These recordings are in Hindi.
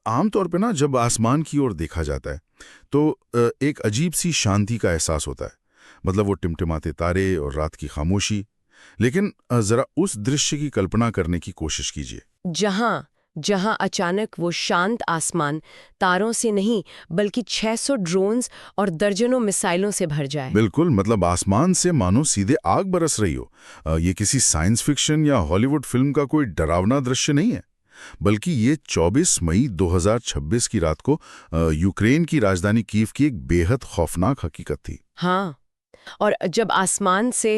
आमतौर पे ना जब आसमान की ओर देखा जाता है तो एक अजीब सी शांति का एहसास होता है। मतलब वो टिमटिमाते तारे और रात की खामोशी। लेकिन जरा उस दृश्य की कल्पना करने की कोशिश कीजिए। जहां जहां अचानक वो शांत आसमान तारों से नहीं बल्कि 600 ड्रोन्स और दर्जनों मिसाइलों से भर जाए। बिल्कुल, मतलब आसमान से मानो सीधे आग बरस रही हो। ये किसी साइंस फिक्शन या हॉलीवुड फिल्म का कोई डरावना दृश्य नहीं है, बल्कि ये 24 मई 2026 की रात को यूक्रेन की राजधानी कीव की एक बेहद खौफनाक हकीकत थी। हाँ, और जब आसमान से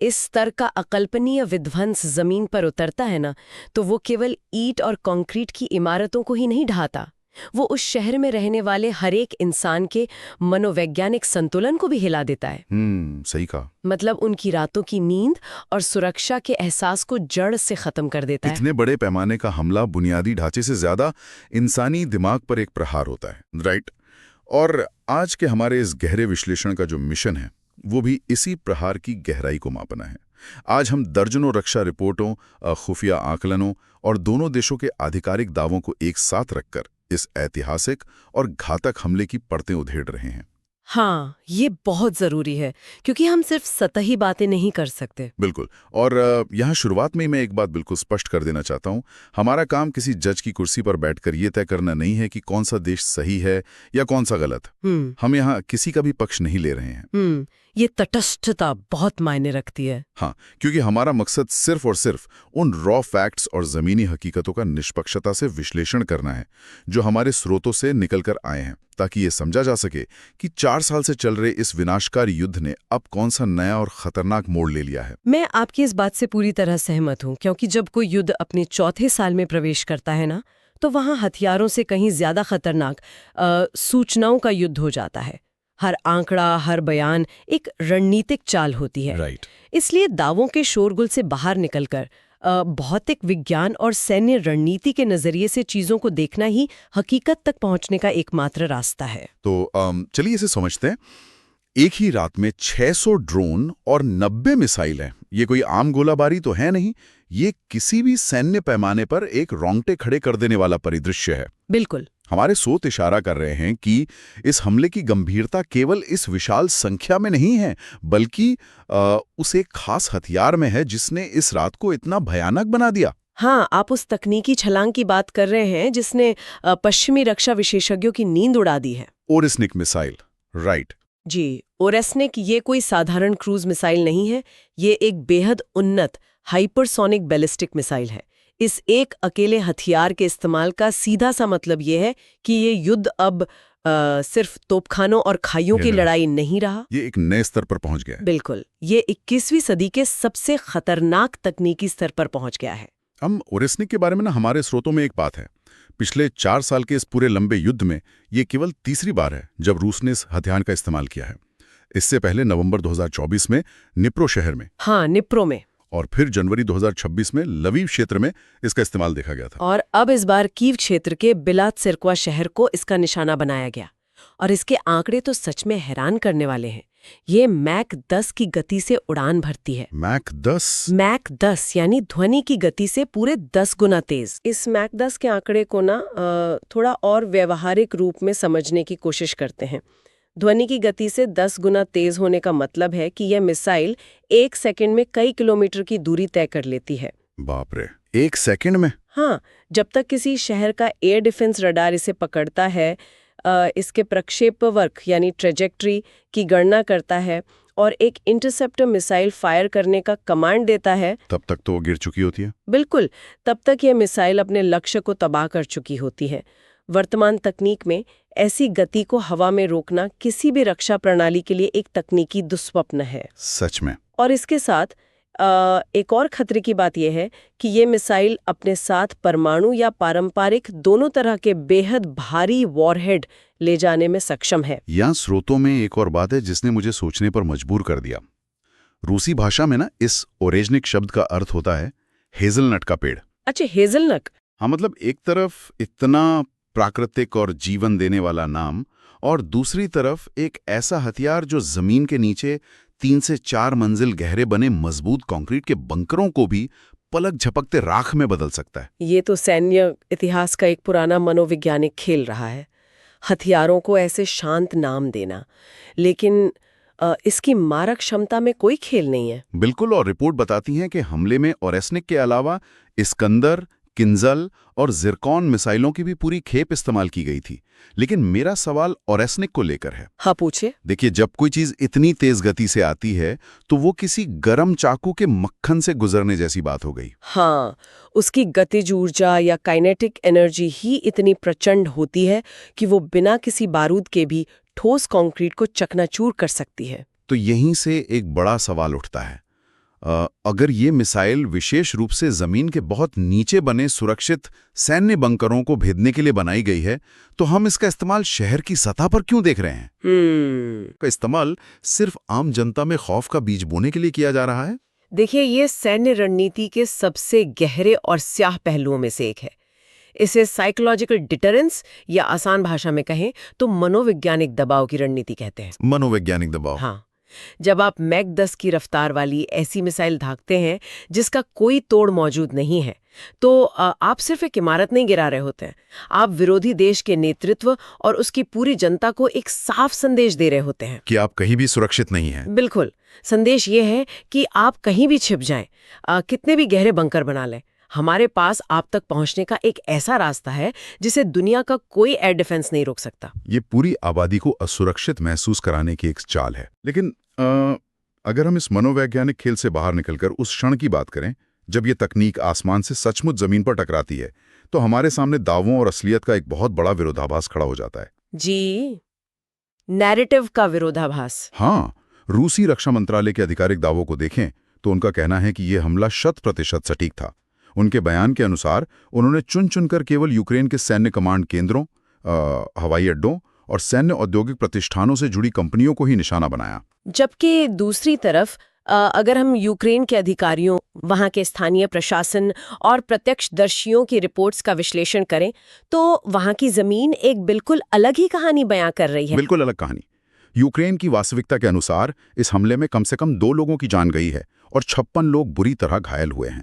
इस स्तर का अकल्पनीय विध्वंस जमीन पर उतरता है ना, तो वो केवल ईंट और कंक्रीट की इमारतों को ही नहीं ढाता, वो उस शहर में रहने वाले हर एक इंसान के मनोवैज्ञानिक संतुलन को भी हिला देता है। सही कहा। मतलब उनकी रातों की नींद और सुरक्षा के एहसास को जड़ से खत्म कर देता है। इतने बड़े पैमाने का हमला बुनियादी ढांचे से ज्यादा इंसानी दिमाग पर एक प्रहार होता है, राइट? और आज के हमारे इस गहरे विश्लेषण का जो मिशन है वो भी इसी प्रहार की गहराई को मापना है। आज हम दर्जनों रक्षा रिपोर्टों, खुफिया आकलनों और दोनों देशों के आधिकारिक दावों को एक साथ रखकर इस ऐतिहासिक और घातक हमले की परतें उधेड़ रहे हैं। हाँ, ये बहुत जरूरी है क्योंकि हम सिर्फ सतही बातें नहीं कर सकते। बिल्कुल। और यहाँ शुरुआत में ही मैं एक बात बिल्कुल स्पष्ट कर देना चाहता हूँ। हमारा काम किसी जज की कुर्सी पर बैठकर ये तय करना नहीं है कि कौन सा देश सही है या कौन सा गलत। हम यहाँ किसी का भी पक्ष नहीं ले रहे हैं। ये तटस्थता बहुत मायने रखती है। हाँ, क्योंकि हमारा मकसद सिर्फ और सिर्फ उन रॉ फैक्ट्स और जमीनी हकीकतों का निष्पक्षता से विश्लेषण करना है जो हमारे स्रोतों से निकलकर आए हैं, ताकि ये समझा जा सके कि 4 साल से चल रहे इस विनाशकारी युद्ध ने अब कौन सा नया और खतरनाक मोड़ ले लिया है। मैं आपकी इस बात से पूरी तरह सहमत हूँ, क्योंकि जब कोई युद्ध अपने चौथे साल में प्रवेश करता है ना, तो वहाँ हथियारों से कहीं ज्यादा खतरनाक सूचनाओं का युद्ध हो जाता है। हर आंकड़ा, हर बयान एक रणनीतिक चाल होती है। राइट। इसलिए दावों के शोरगुल से बाहर निकलकर भौतिक विज्ञान और सैन्य रणनीति के नजरिए से चीजों को देखना ही हकीकत तक पहुंचने का एकमात्र रास्ता है। तो चलिए इसे समझते हैं। एक ही रात में 600 ड्रोन और 90 मिसाइल हैं। ये कोई आम गोलाबारी तो है नहीं, ये किसी भी सैन्य पैमाने पर एक रोंगटे खड़े कर देने वाला परिदृश्य है। बिल्कुल। हमारे स्रोत इशारा कर रहे हैं कि इस हमले की गंभीरता केवल इस विशाल संख्या में नहीं है, बल्कि उस एक खास हथियार में है जिसने इस रात को इतना भयानक बना दिया। हाँ, आप उस तकनीकी छलांग की बात कर रहे हैं जिसने पश्चिमी रक्षा विशेषज्ञों की नींद उड़ा दी है। ओरेस्निक मिसाइल, राइट। जी, ओरेस्निक ये कोई साधारण क्रूज मिसाइल नहीं है, ये एक बेहद उन्नत हाइपरसोनिक बैलिस्टिक मिसाइल है। इस एक अकेले हथियार के इस्तेमाल का सीधा सा मतलब ये है कि ये युद्ध अब सिर्फ तोपखानों और खाइयों की लड़ाई नहीं रहा। ये एक नए स्तर पर पहुंच गया है। बिल्कुल, ये 21वीं सदी के सबसे खतरनाक तकनीकी स्तर पर पहुंच गया है। हम ओरेस्निक के बारे में ना हमारे स्रोतों में एक बात है। पिछले 4 साल के इस पूरे लंबे युद्ध में ये केवल तीसरी बार है जब रूस ने इस हथियार का इस्तेमाल किया है। इससे पहले नवंबर 2024 में निप्रो शहर में, हाँ, निप्रो में, और फिर जनवरी 2026 में लवीव क्षेत्र में इसका इस्तेमाल देखा गया था। और अब इस बार कीव क्षेत्र के बिलात्सिर्क्वा शहर को इसका निशाना बनाया गया। और इसके आंकड़े तो सच में हैरान करने वाले हैं। ये मैक 10 की गति से उड़ान भरती है। मैक 10? मैक 10 यानी ध्वनि की गति से पूरे 10 गुना तेज। इस मैक 10 के आंकड़े को ना थोड़ा और व्यवहारिक रूप में समझने की कोशिश करते हैं। ध्वनि की गति से 10 गुना तेज होने का मतलब है कि यह मिसाइल 1 सेकंड में कई किलोमीटर की दूरी तय कर लेती है। बाप रे, 1 सेकंड में? हाँ, जब तक किसी शहर का एयर डिफेंस रडार इसे पकड़ता है, इसके प्रक्षेपवक्र यानी ट्रेजेक्ट्री की गणना करता है और एक इंटरसेप्टर मिसाइल फायर करने का कमांड देता है, तब तक तो वो गिर चुकी होती है। बिल्कुल, तब तक यह मिसाइल अपने लक्ष्य को तबाह कर चुकी होती है। वर्तमान तकनीक में ऐसी गति को हवा में रोकना किसी भी रक्षा प्रणाली के लिए एक तकनीकी दुस्वप्न है। सच में। और इसके साथ एक और खतरे की बात यह है कि ये मिसाइल अपने साथ परमाणु या पारंपरिक दोनों तरह के बेहद भारी वॉरहेड ले जाने में सक्षम है। यहाँ स्रोतों में एक और बात है जिसने मुझे सोचने पर मजबूर कर दिया। रूसी भाषा में ना इस ओरेजनिक शब्द का अर्थ होता है हेजलनट का पेड़। अच्छा, हेजलनट। हाँ, मतलब एक तरफ इतना प्राकृतिक और जीवन देने वाला नाम, और दूसरी तरफ एक ऐसा हथियार जो जमीन के नीचे 3 से 4 मंजिल गहरे बने मजबूत कंक्रीट के बंकरों को भी पलक झपकते राख में बदल सकता है। ये तो सैन्य इतिहास का एक पुराना मनोवैज्ञानिक खेल रहा है, हथियारों को ऐसे शांत नाम देना। लेकिन इसकी मारक क्षमता में कोई खेल नहीं है। बिल्कुल, और रिपोर्ट बताती हैं कि हमले में ओरेस्निक के अलावा इस्कंदर, किंजल और जिरकॉन मिसाइलों की भी पूरी खेप इस्तेमाल की गई थी। लेकिन मेरा सवाल ओरेस्निक को लेकर है। हाँ, पूछे। देखिए, जब कोई चीज इतनी तेज गति से आती है तो वो किसी गरम चाकू के मक्खन से गुजरने जैसी बात हो गई। हाँ, उसकी गतिज ऊर्जा या काइनेटिक एनर्जी ही इतनी प्रचंड होती है कि वो बिना किसी बारूद के भी ठोस कंक्रीट को चकनाचूर कर सकती है। तो यहीं से एक बड़ा सवाल उठता है, अगर ये मिसाइल विशेष रूप से जमीन के बहुत नीचे बने सुरक्षित सैन्य बंकरों को भेदने के लिए बनाई गई है, तो हम इसका इस्तेमाल शहर की सतह पर क्यों देख रहे हैं? का इस्तेमाल सिर्फ आम जनता में खौफ का बीज बोने के लिए किया जा रहा है? देखिए, ये सैन्य रणनीति के सबसे गहरे और स्याह पहलुओं में से एक है। इसे साइकोलॉजिकल डिटरेंस या आसान भाषा में कहें तो मनोवैज्ञानिक दबाव की रणनीति कहते हैं। मनोवैज्ञानिक दबाव। हाँ, जब आप मैक 10 की रफ्तार वाली ऐसी मिसाइल दागते हैं जिसका कोई तोड़ मौजूद नहीं है, तो आप सिर्फ एक इमारत नहीं गिरा रहे होते हैं, आप विरोधी देश के नेतृत्व और उसकी पूरी जनता को एक साफ संदेश दे रहे होते हैं कि आप कहीं भी सुरक्षित नहीं हैं। बिल्कुल, संदेश ये है कि आप कहीं भी छिप जाएं, कितने भी गहरे बंकर बना लें, हमारे पास आप तक पहुंचने का एक ऐसा रास्ता है जिसे दुनिया का कोई एयर डिफेंस नहीं रोक सकता। ये पूरी आबादी को असुरक्षित महसूस कराने की एक चाल है। लेकिन अगर हम इस मनोवैज्ञानिक खेल से बाहर निकलकर उस क्षण की बात करें जब ये तकनीक आसमान से सचमुच जमीन पर टकराती है, तो हमारे सामने दावों और असलियत का एक बहुत बड़ा विरोधाभास खड़ा हो जाता है। जी, नैरेटिव का विरोधाभास। हाँ, रूसी रक्षा मंत्रालय के आधिकारिक दावों को देखें तो उनका कहना है कि यह हमला 100% सटीक था। उनके बयान के अनुसार उन्होंने चुनकर केवल यूक्रेन के सैन्य कमांड केंद्रों, हवाई अड्डों और सैन्य औद्योगिक प्रतिष्ठानों से जुड़ी कंपनियों को ही निशाना बनाया। जबकि दूसरी तरफ अगर हम यूक्रेन के अधिकारियों, वहां के स्थानीय प्रशासन और प्रत्यक्षदर्शियों की रिपोर्ट्स का विश्लेषण करें तो वहां की जमीन एक बिल्कुल अलग ही कहानी बयां कर रही है। बिल्कुल अलग कहानी। यूक्रेन की वास्तविकता के अनुसार इस हमले में कम से कम 2 लोगों की जान गई है और 56 लोग बुरी तरह घायल हुए हैं।